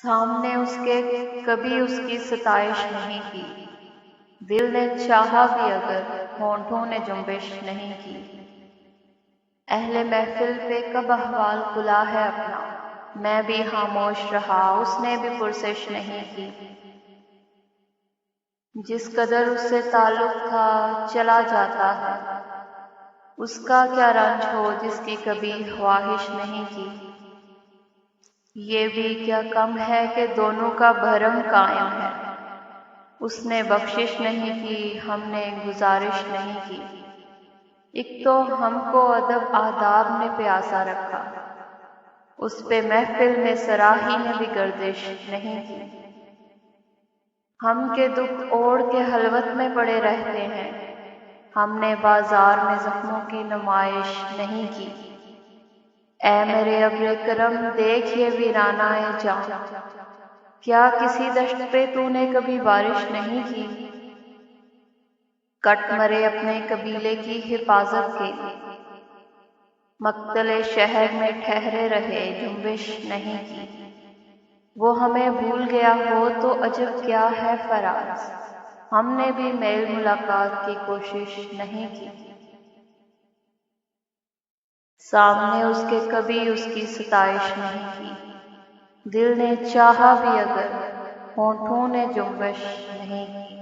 سامنے اس کے کبھی اس کی ستائش نہیں کی، دل نے چاہا بھی اگر ہونٹوں نے جنبش نہیں کی۔ اہل محفل پہ کب احوال کھلا ہے اپنا، میں بھی خاموش رہا، اس نے بھی پرسش نہیں کی۔ جس قدر اس سے تعلق تھا چلا جاتا ہے، اس کا کیا رنج ہو جس کی کبھی خواہش نہیں کی۔ یہ بھی کیا کم ہے کہ دونوں کا بھرم قائم ہے، اس نے بخشش نہیں کی، ہم نے گزارش نہیں کی۔ ایک تو ہم کو ادب آداب نے پیاسا رکھا، اس پہ محفل میں سراہی نے بھی گردش نہیں کی۔ ہم کے دکھ اوڑھ کے خلوت میں پڑے رہتے ہیں، ہم نے بازار میں زخموں کی نمائش نہیں کی۔ اے میرے ابر کرم دیکھ یہ ویرانہ جاں، کیا کسی دشت پہ تو نے کبھی بارش نہیں کی۔ کٹ مرے اپنے قبیلے کی حفاظت کے لیے، مقتل شہر میں ٹھہرے رہے جنبش نہیں کی۔ وہ ہمیں بھول گیا ہو تو عجب کیا ہے فراز، ہم نے بھی میل ملاقات کی کوشش نہیں کی۔ سامنے اس کے کبھی اس کی ستائش نہیں کی، دل نے چاہا بھی اگر ہونٹوں نے جنبش نہیں کی۔